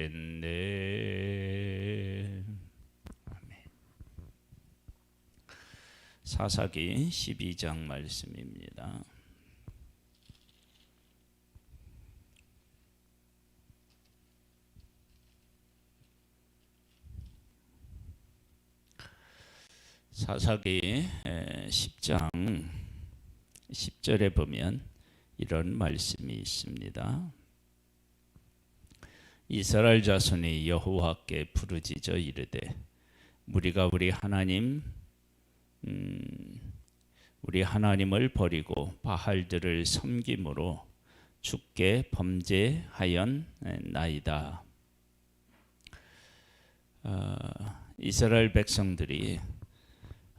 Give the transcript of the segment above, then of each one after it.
되겠네. 아멘. 사사기 12장 말씀입니다. 사사기 10장 10절에 보면 이런 말씀이 있습니다. 이스라엘 자손이 여호와께 부르짖어 이르되 우리가 우리 하나님을 버리고 바알들을 섬김으로 주께 범죄하였나이다. 이스라엘 백성들이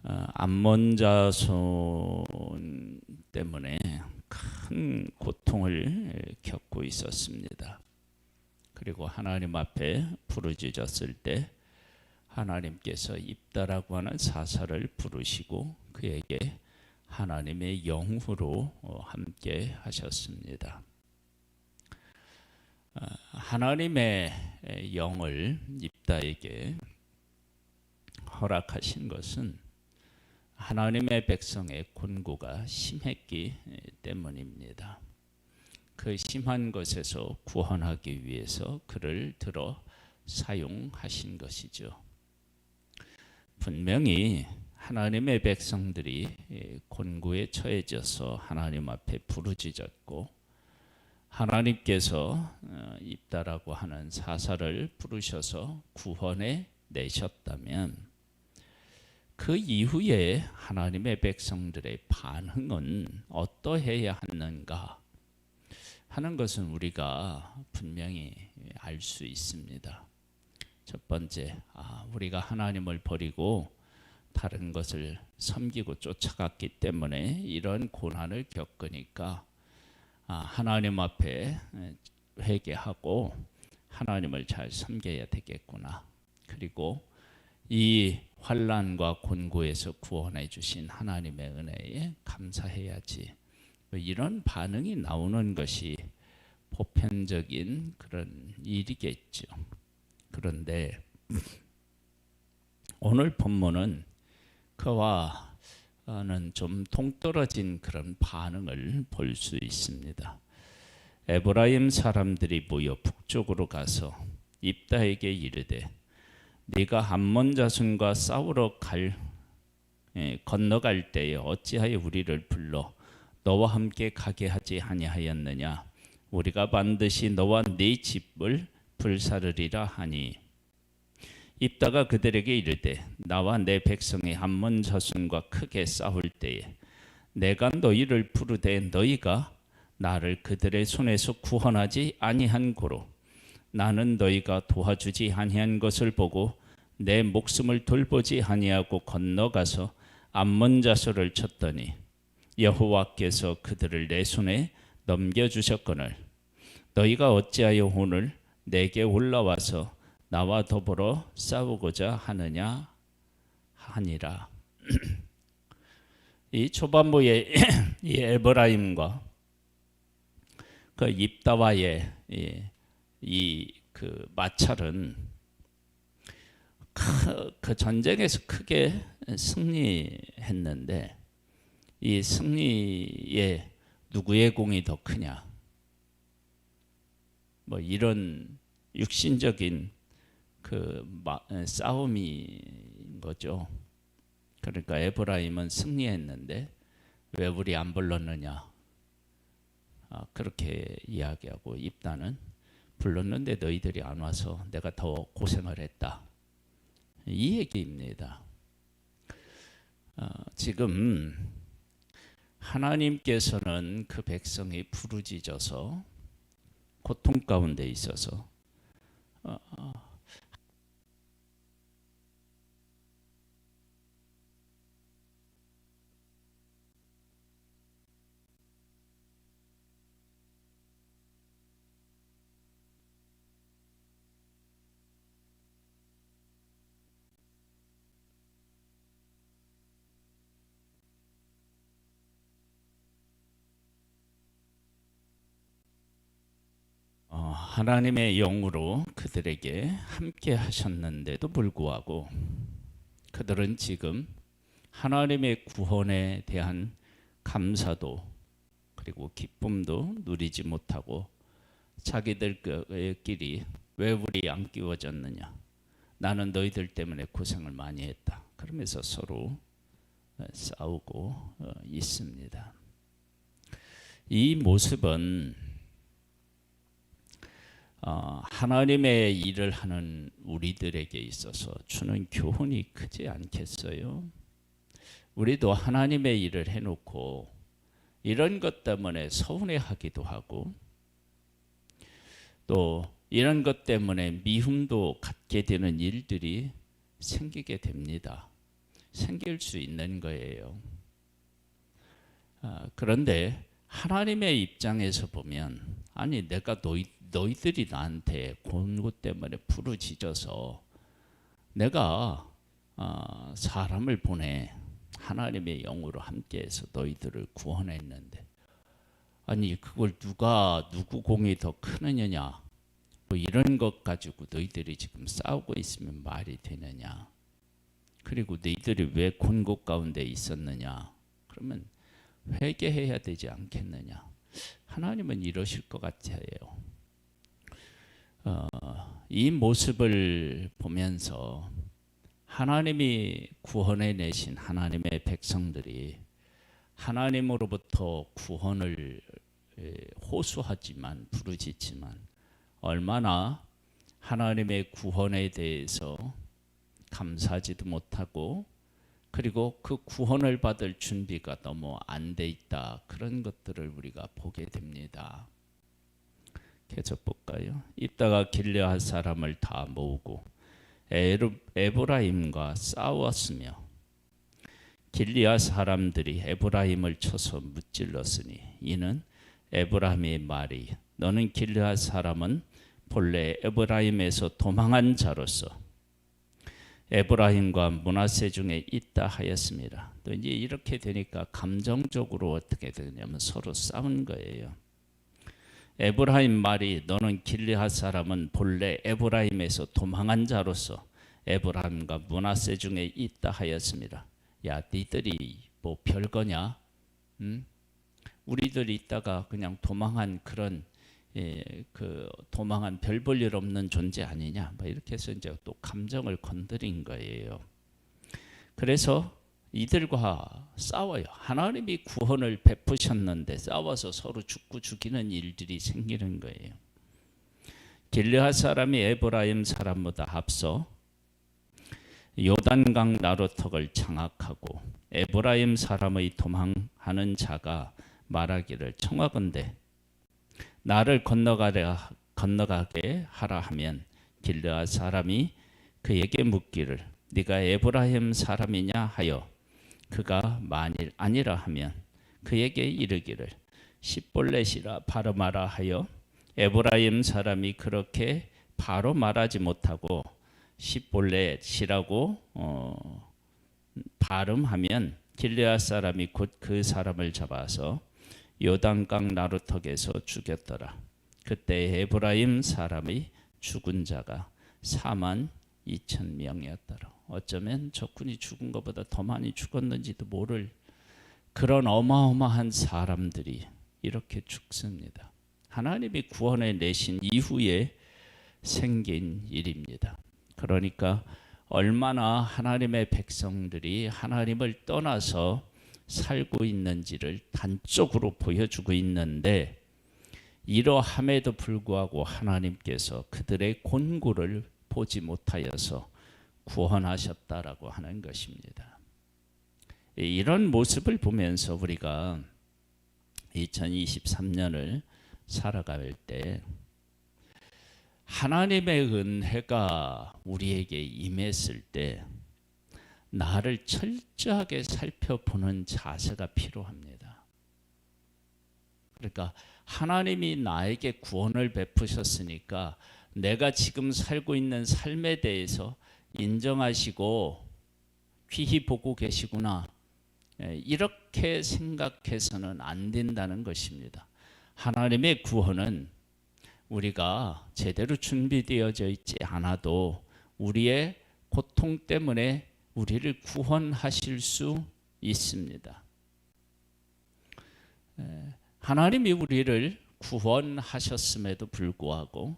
암몬 자손 때문에 큰 고통을 겪고 있었습니다. 그리고 하나님 앞에 부르짖었을 때 하나님께서 입다라고 하는 사사를 부르시고 그에게 하나님의 영으로 함께 하셨습니다. 하나님의 영을 입다에게 허락하신 것은 하나님의 백성의 곤고가 심했기 때문입니다. 그 심한 것에서 구원하기 위해서 그를 들어 사용하신 것이죠. 분명히 하나님의 백성들이 곤고에 처해져서 하나님 앞에 부르짖었고 하나님께서 입다라고 하는 사사를 부르셔서 구원해 내셨다면 그 이후에 하나님의 백성들의 반응은 어떠해야 하는가 하는 것은 우리가 분명히 알 수 있습니다. 첫 번째, 우리가 하나님을 버리고 다른 것을 섬기고 쫓아갔기 때문에 이런 고난을 겪으니까 하나님 앞에 회개하고 하나님을 잘 섬겨야 되겠구나. 그리고 이 환난과 곤고에서 구원해 주신 하나님의 은혜에 감사해야지. 이런 반응이 나오는 것이 보편적인 그런 일이겠죠. 그런데 오늘 본문은 그와는 좀 동떨어진 그런 반응을 볼 수 있습니다. 에브라임 사람들이 모여 북쪽으로 가서 입다에게 이르되 네가 암몬 자손과 싸우러 건너갈 때에 어찌하여 우리를 불러 너와 함께 가게 하지 아니하였느냐? 우리가 반드시 너와 네 집을 불사르리라 하니 입다가 그들에게 이르되 나와 내 백성의 암몬 자손과 크게 싸울 때에 내가 너희를 부르되 너희가 나를 그들의 손에서 구원하지 아니한 고로 나는 너희가 도와주지 아니한 것을 보고 내 목숨을 돌보지 아니하고 건너가서 암몬 자손을 쳤더니 여호와께서 그들을 내 손에 넘겨주셨거늘 너희가 어찌하여 오늘 내게 올라와서 나와 더불어 싸우고자 하느냐 하니라. 이 초반부의 이 에브라임과 그 입다와의 그 마찰은 그 전쟁에서 크게 승리했는데 이 승리에 누구의 공이 더 크냐? 뭐 이런 육신적인 그 싸움인 거죠. 그러니까 에브라임은 승리했는데 왜 우리 안 불렀느냐? 그렇게 이야기하고 입다는 불렀는데 너희들이 안 와서 내가 더 고생을 했다. 이 얘기입니다. 지금 하나님께서는 그 백성이 부르짖어서 고통 가운데 있어서 하나님의 영으로 그들에게 함께 하셨는데도 불구하고 그들은 지금 하나님의 구원에 대한 감사도 그리고 기쁨도 누리지 못하고 자기들끼리 왜 우리 안 끼워졌느냐, 나는 너희들 때문에 고생을 많이 했다, 그러면서 서로 싸우고 있습니다. 이 모습은 하나님의 일을 하는 우리들에게 있어서 주는 교훈이 크지 않겠어요? 우리도 하나님의 일을 해놓고 이런 것 때문에 서운해하기도 하고 또 이런 것 때문에 미움도 갖게 되는 일들이 생기게 됩니다. 생길 수 있는 거예요. 그런데 하나님의 입장에서 보면, 아니 내가 너희들이 나한테 권고 때문에 부르짖어서 내가 사람을 보내 하나님의 영으로 함께해서 너희들을 구원했는데, 아니 그걸 누구 공이 더 크느냐, 뭐 이런 것 가지고 너희들이 지금 싸우고 있으면 말이 되느냐, 그리고 너희들이 왜 곤고 가운데 있었느냐, 그러면 회개해야 되지 않겠느냐. 하나님은 이러실 것 같아요. 이 모습을 보면서 하나님이 구원해 내신 하나님의 백성들이 하나님으로부터 구원을 호소하지만 부르짖지만 얼마나 하나님의 구원에 대해서 감사하지도 못하고 그리고 그 구원을 받을 준비가 너무 안 돼 있다, 그런 것들을 우리가 보게 됩니다. 계속 볼까요? 이따가 길르앗 사람을 다 모으고 에브라임과 싸웠으며 길르앗 사람들이 에브라임을 쳐서 무찔렀으니 이는 에브라임의 말이 너는 길르앗 사람은 본래 에브라임에서 도망한 자로서 에브라임과 므낫세 중에 있다 하였습니다. 또 이제 이렇게 되니까 감정적으로 어떻게 되냐면 서로 싸운 거예요. 에브라임 말이 너는 길르앗 사람은 본래 에브라임에서 도망한 자로서 에브라임과 므낫세 중에 있다 하였습니다. 야, 니들이 뭐 별거냐? 우리들이 있다가 그냥 도망한 그런 그 도망한 별 볼 일 없는 존재 아니냐? 뭐 이렇게 해서 이제 또 감정을 건드린 거예요. 그래서 이들과 싸워요. 하나님이 구원을 베푸셨는데 싸워서 서로 죽고 죽이는 일들이 생기는 거예요. 길르앗 사람이 에브라임 사람보다 앞서 요단강 나루턱을 장악하고 에브라임 사람의 도망하는 자가 말하기를 청하건대 나를 건너가게 하라 하면 길르앗 사람이 그에게 묻기를 네가 에브라임 사람이냐 하여 그가 만일 아니라 하면 그에게 이르기를 십볼렛이라 바로 말하 하여 에브라임 사람이 그렇게 바로 말하지 못하고 십볼렛이라고 발음하면 길르앗 사람이 곧 그 사람을 잡아서 요단강 나루턱에서 죽였더라. 그때 에브라임 사람의 죽은 자가 42,000명이었더라. 어쩌면 적군이 죽은 것보다 더 많이 죽었는지도 모를 그런 어마어마한 사람들이 이렇게 죽습니다. 하나님이 구원해 내신 이후에 생긴 일입니다. 그러니까 얼마나 하나님의 백성들이 하나님을 떠나서 살고 있는지를 단적으로 보여주고 있는데, 이러함에도 불구하고 하나님께서 그들의 곤고를 보지 못하여서 구원하셨다라고 하는 것입니다. 이런 모습을 보면서 우리가 2023년을 살아갈 때 하나님의 은혜가 우리에게 임했을 때 나를 철저하게 살펴보는 자세가 필요합니다. 그러니까 하나님이 나에게 구원을 베푸셨으니까 내가 지금 살고 있는 삶에 대해서 인정하시고 귀히 보고 계시구나, 이렇게 생각해서는 안 된다는 것입니다. 하나님의 구원은 우리가 제대로 준비되어져 있지 않아도 우리의 고통 때문에 우리를 구원하실 수 있습니다. 하나님이 우리를 구원하셨음에도 불구하고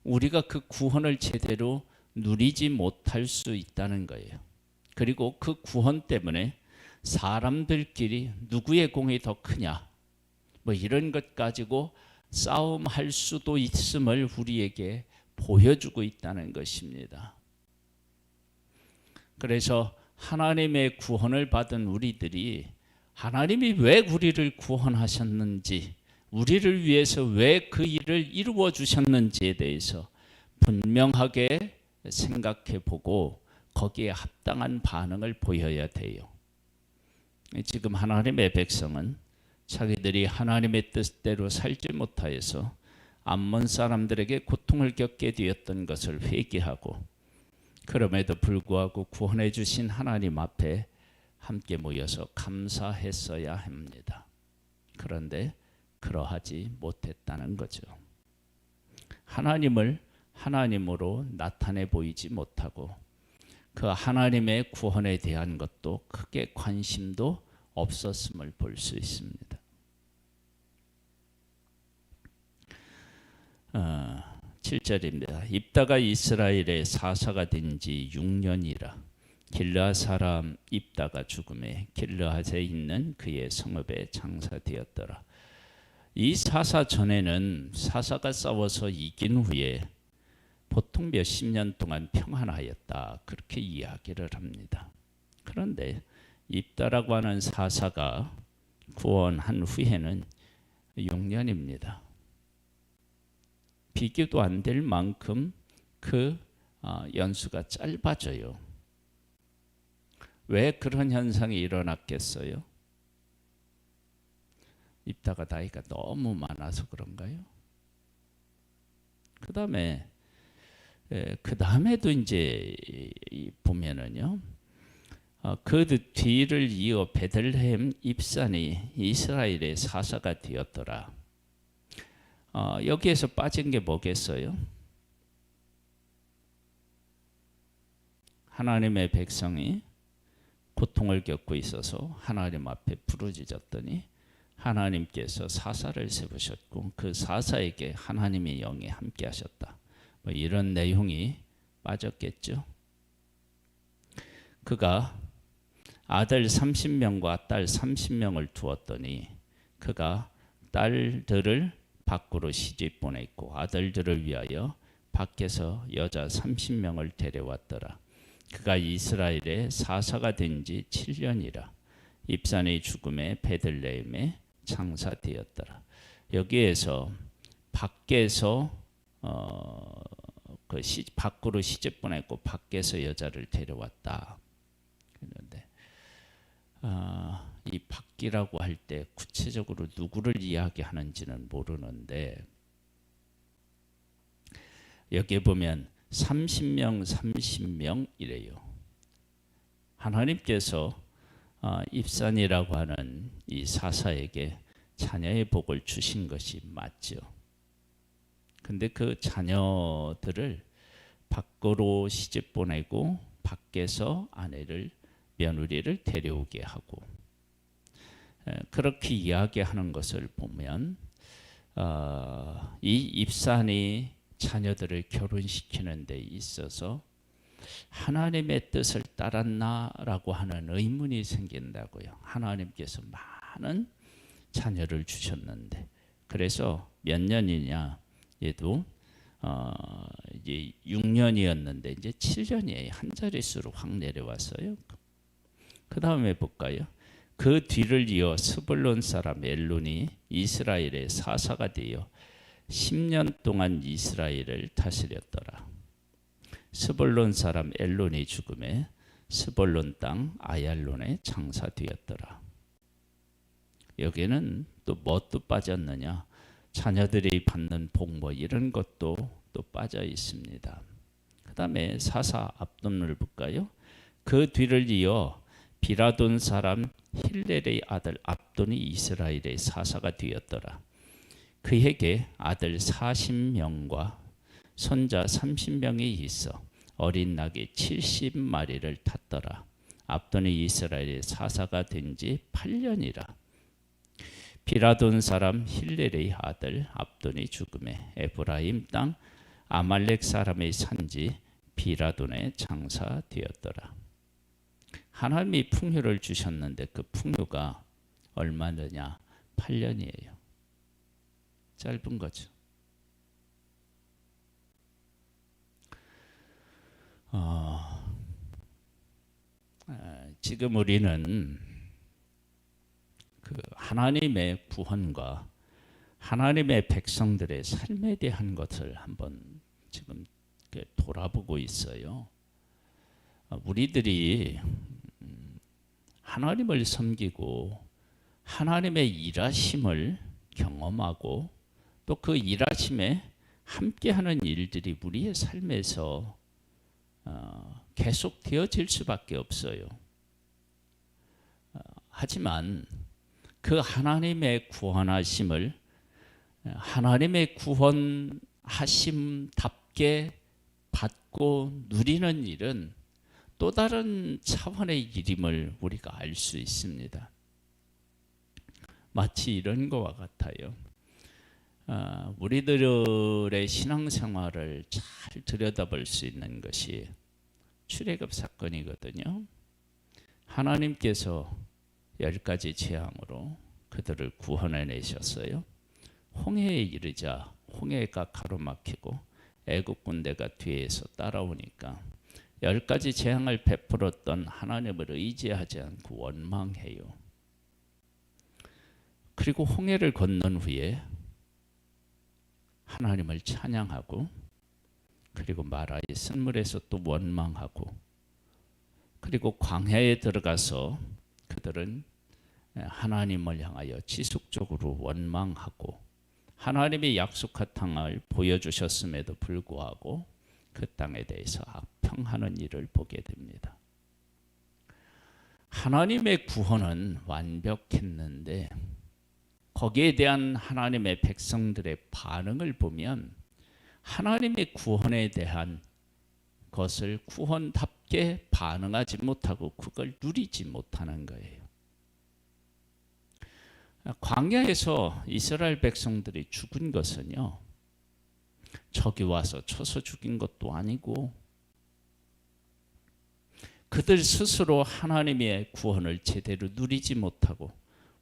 우리가 그 구원을 제대로 누리지 못할 수 있다는 거예요. 그리고 그 구원 때문에 사람들끼리 누구의 공이 더 크냐, 뭐 이런 것 가지고 싸움할 수도 있음을 우리에게 보여주고 있다는 것입니다. 그래서 하나님의 구원을 받은 우리들이 하나님이 왜 우리를 구원하셨는지, 우리를 위해서 왜 그 일을 이루어 주셨는지에 대해서 분명하게 생각해 보고 거기에 합당한 반응을 보여야 돼요. 지금 하나님의 백성은 자기들이 하나님의 뜻대로 살지 못하여서 암몬 사람들에게 고통을 겪게 되었던 것을 회개하고, 그럼에도 불구하고 구원해 주신 하나님 앞에 함께 모여서 감사했어야 합니다. 그런데 그러하지 못했다는 거죠. 하나님을 하나님으로 나타내 보이지 못하고 그 하나님의 구원에 대한 것도 크게 관심도 없었음을 볼 수 있습니다. 7절입니다. 입다가 이스라엘의 사사가 된 지 6년이라 길르앗 사람 입다가 죽음에 길르앗에 있는 그의 성읍에 장사되었더라. 이 사사 전에는 사사가 싸워서 이긴 후에 보통 몇십 년 동안 평안하였다, 그렇게 이야기를 합니다. 그런데 입다라고 하는 사사가 구원한 후에는 6년입니다. 비교도 안 될 만큼 그 연수가 짧아져요. 왜 그런 현상이 일어났겠어요? 입다가 나이가 너무 많아서 그런가요? 그 다음에도 이제 보면은요, 그 뒤를 이어 베들레헴 입산이 이스라엘의 사사가 되었더라. 여기에서 빠진 게 뭐겠어요? 하나님의 백성이 고통을 겪고 있어서 하나님 앞에 부르짖었더니 하나님께서 사사를 세우셨고 그 사사에게 하나님의 영이 함께 하셨다, 뭐 이런 내용이 빠졌겠죠. 그가 아들 30명과 딸 30명을 두었더니 그가 딸들을 밖으로 시집 보냈고 아들들을 위하여 밖에서 여자 30명을 데려왔더라. 그가 이스라엘의 사사가 된 지 7년이라 입산의 죽음에 베들레헴에 장사되었더라. 여기에서 밖에서 밖으로 시집 보냈고 밖에서 여자를 데려왔다. 그런데 이 밖이라고 할 때 구체적으로 누구를 이야기하는지는 모르는데 여기에 보면 30명 30명이래요. 하나님께서 입산이라고 하는 이 사사에게 자녀의 복을 주신 것이 맞죠. 근데 그 자녀들을 밖으로 시집 보내고 밖에서 며느리를 데려오게 하고 그렇게 이야기하는 것을 보면 이 입산이 자녀들을 결혼시키는 데 있어서 하나님의 뜻을 따랐나라고 하는 의문이 생긴다고요. 하나님께서 많은 자녀를 주셨는데, 그래서 몇 년이냐, 얘도 이제 6년이었는데 이제 7년이에요. 한 자릿수로 확 내려왔어요. 그 다음에 볼까요? 그 뒤를 이어 스불론 사람 엘론이 이스라엘의 사사가 되어 10년 동안 이스라엘을 다스렸더라. 스불론 사람 엘론이 죽음에 스불론 땅 아얄론에 장사되었더라. 여기는 또 뭣도 빠졌느냐? 자녀들이 받는 복 뭐 이런 것도 또 빠져 있습니다. 그 다음에 사사 압돈을 볼까요? 그 뒤를 이어 비라돈 사람 힐렐의 아들 압돈이 이스라엘의 사사가 되었더라. 그에게 아들 40명과 손자 30명이 있어 어린 낙이 70마리를 탔더라. 압돈이 이스라엘의 사사가 된 지 8년이라. 비라돈 사람 힐렐의 아들 압돈이 죽음에 에브라임 땅 아말렉 사람의 산지 비라돈에 장사되었더라. 하나님이 풍요를 주셨는데 그 풍요가 얼마느냐? 8년이에요. 짧은 거죠. 지금 우리는 그 하나님의 구원과 하나님의 백성들의 삶에 대한 것을 한번 지금 돌아보고 있어요. 우리들이 하나님을 섬기고 하나님의 일하심을 경험하고 또 그 일하심에 함께하는 일들이 우리의 삶에서 계속 되어질 수밖에 없어요. 하지만 그 하나님의 구원하심을 하나님의 구원하심답게 받고 누리는 일은 또 다른 차원의 일임을 우리가 알 수 있습니다. 마치 이런 것과 같아요. 우리들의 신앙생활을 잘 들여다볼 수 있는 것이 출애굽 사건이거든요. 하나님께서 10가지 재앙으로 그들을 구원해내셨어요. 홍해에 이르자 홍해가 가로막히고 애국 군대가 뒤에서 따라오니까 10가지 재앙을 베풀었던 하나님을 의지하지 않고 원망해요. 그리고 홍해를 건넌 후에 하나님을 찬양하고 그리고 마라의 쓴물에서 또 원망하고 그리고 광야에 들어가서 그들은 하나님을 향하여 지속적으로 원망하고 하나님이 약속한 땅을 보여주셨음에도 불구하고 그 땅에 대해서 악평하는 일을 보게 됩니다. 하나님의 구원은 완벽했는데 거기에 대한 하나님의 백성들의 반응을 보면 하나님의 구원에 대한 것을 구원답게 반응하지 못하고 그걸 누리지 못하는 거예요. 광야에서 이스라엘 백성들이 죽은 것은요, 적이 와서 쳐서 죽인 것도 아니고 그들 스스로 하나님의 구원을 제대로 누리지 못하고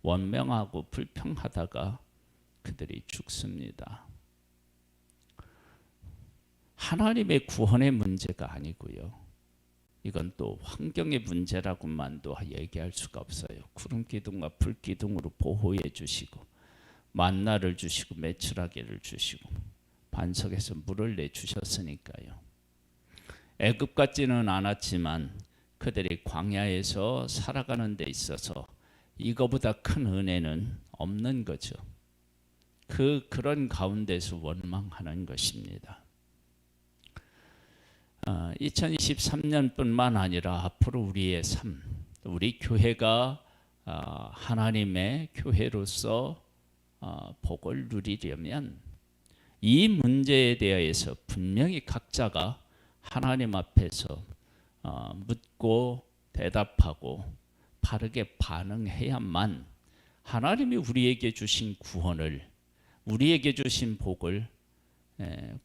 원망하고 불평하다가 그들이 죽습니다. 하나님의 구원의 문제가 아니고요. 이건 또 환경의 문제라고만도 얘기할 수가 없어요. 구름 기둥과 불 기둥으로 보호해 주시고 만나를 주시고 메추라기를 주시고 반석에서 물을 내 주셨으니까요. 애굽 같지는 않았지만 그들이 광야에서 살아가는 데 있어서 이거보다 큰 은혜는 없는 거죠. 그런 가운데서 원망하는 것입니다. 2023년뿐만 아니라 앞으로 우리의 삶, 우리 교회가 하나님의 교회로서 복을 누리려면 이 문제에 대해서 분명히 각자가 하나님 앞에서 묻고 대답하고 바르게 반응해야만 하나님이 우리에게 주신 구원을, 우리에게 주신 복을,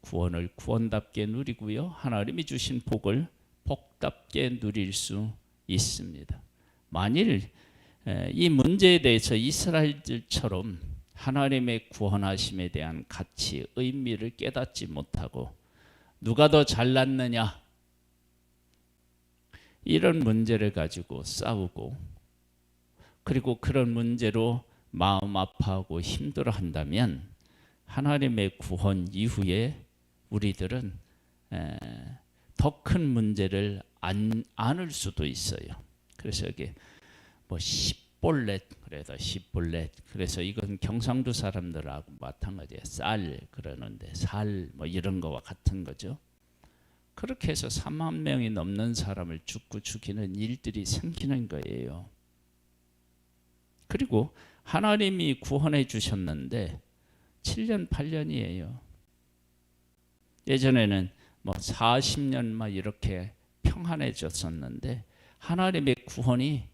구원을 구원답게 누리고요, 하나님이 주신 복을 복답게 누릴 수 있습니다. 만일 이 문제에 대해서 이스라엘들처럼 하나님의 구원하심에 대한 가치, 의미를 깨닫지 못하고 누가 더 잘났느냐 이런 문제를 가지고 싸우고 그리고 그런 문제로 마음 아파하고 힘들어한다면 하나님의 구원 이후에 우리들은 더 큰 문제를 안을 수도 있어요. 그래서 여기 뭐 십볼렛 그래서 십볼렛, 그래서 이건 경상도 사람들하고 마찬가지예요. 쌀 그러는데 살 뭐 이런 거와 같은 거죠. 그렇게 해서 3만 명이 넘는 사람을 죽이는 일들이 생기는 7년, 8년이에요. 예전에는 뭐 40년 막 이렇게 평안해졌었는데 하나님의 구원이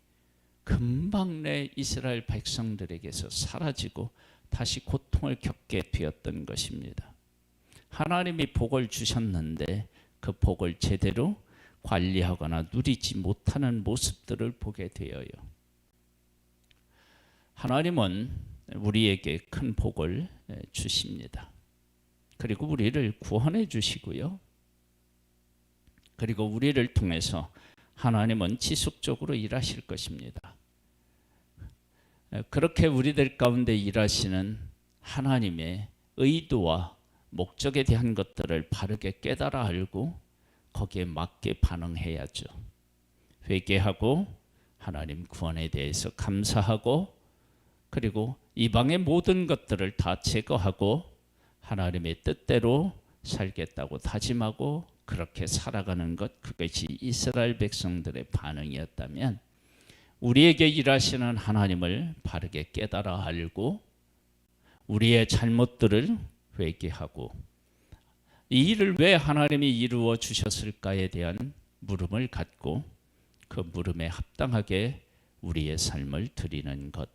금방 내 이스라엘 백성들에게서 사라지고 다시 고통을 겪게 되었던 것입니다. 하나님이 복을 주셨는데 그 복을 제대로 관리하거나 누리지 못하는 모습들을 보게 되어요. 하나님은 우리에게 큰 복을 주십니다. 그리고 우리를 구원해 주시고요. 그리고 우리를 통해서 하나님은 지속적으로 일하실 것입니다. 그렇게 우리들 가운데 일하시는 하나님의 의도와 목적에 대한 것들을 바르게 깨달아 알고 거기에 맞게 반응해야죠. 회개하고 하나님 구원에 대해서 감사하고 그리고 이방의 모든 것들을 다 제거하고 하나님의 뜻대로 살겠다고 다짐하고 그렇게 살아가는 것, 그것이 이스라엘 백성들의 반응이었다면 우리에게 일하시는 하나님을 바르게 깨달아 알고 우리의 잘못들을 회개하고 이 일을 왜 하나님이 이루어 주셨을까에 대한 물음을 갖고 그 물음에 합당하게 우리의 삶을 드리는 것,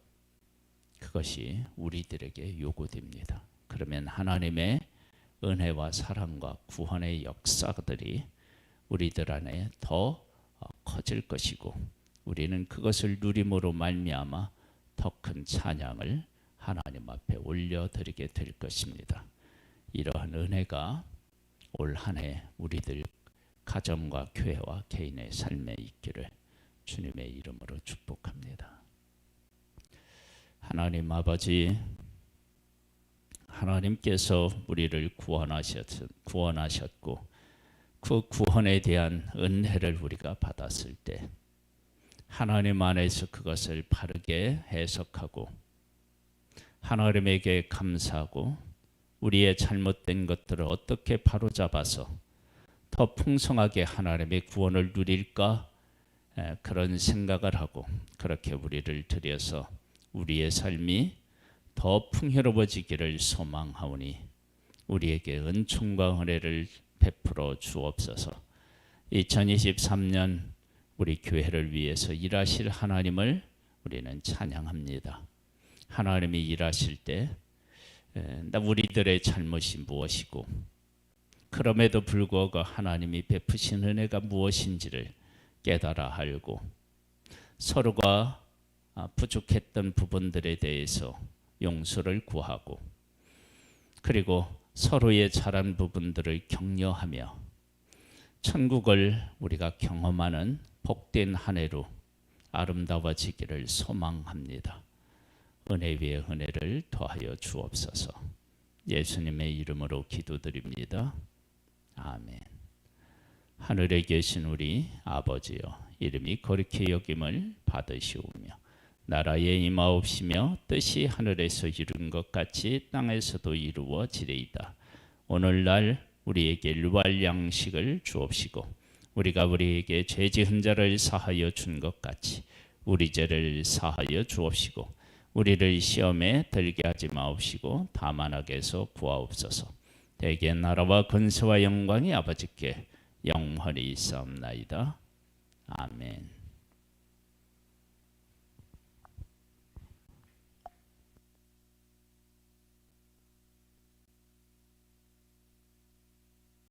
그것이 우리들에게 요구됩니다. 그러면 하나님의 은혜와 사랑과 구원의 역사들이 우리들 안에 더 커질 것이고 우리는 그것을 누림으로 말미암아 더 큰 찬양을 하나님 앞에 올려드리게 될 것입니다. 이러한 은혜가 올 한 해 우리들 가정과 교회와 개인의 삶에 있기를 주님의 이름으로 축복합니다. 하나님 아버지, 하나님께서 우리를 구원하셨고 그 구원에 대한 은혜를 우리가 받았을 때 하나님 안에서 그것을 바르게 해석하고 하나님에게 감사하고 우리의 잘못된 것들을 어떻게 바로잡아서 더 풍성하게 하나님의 구원을 누릴까, 그런 생각을 하고 그렇게 우리를 들여서 우리의 삶이 더 풍요로워지기를 소망하오니 우리에게 은총과 은혜를 베풀어 주옵소서. 2023년 우리 교회를 위해서 일하실 하나님을 우리는 찬양합니다. 하나님이 일하실 때 우리들의 잘못이 무엇이고 그럼에도 불구하고 하나님이 베푸신 은혜가 무엇인지를 깨달아 알고 서로가 부족했던 부분들에 대해서 용서를 구하고 그리고 서로의 잘한 부분들을 격려하며 천국을 우리가 경험하는 복된 한 해로 아름다워지기를 소망합니다. 은혜 위에 은혜를 더하여 주옵소서. 예수님의 이름으로 기도드립니다. 아멘. 하늘에 계신 우리 아버지여, 이름이 거룩히 여김을 받으시오며 나라에 임하옵시며 뜻이 하늘에서 이룬 것 같이 땅에서도 이루어지리이다. 오늘날 우리에게 일할 양식을 주옵시고 우리가 우리에게 죄 지은 자를 사하여 준 것 같이 우리 죄를 사하여 주옵시고 우리를 시험에 들게 하지 마옵시고 다만 악에서 구하옵소서. 대개 나라와 권세와 영광이 아버지께 영원히 있사옵나이다. 아멘.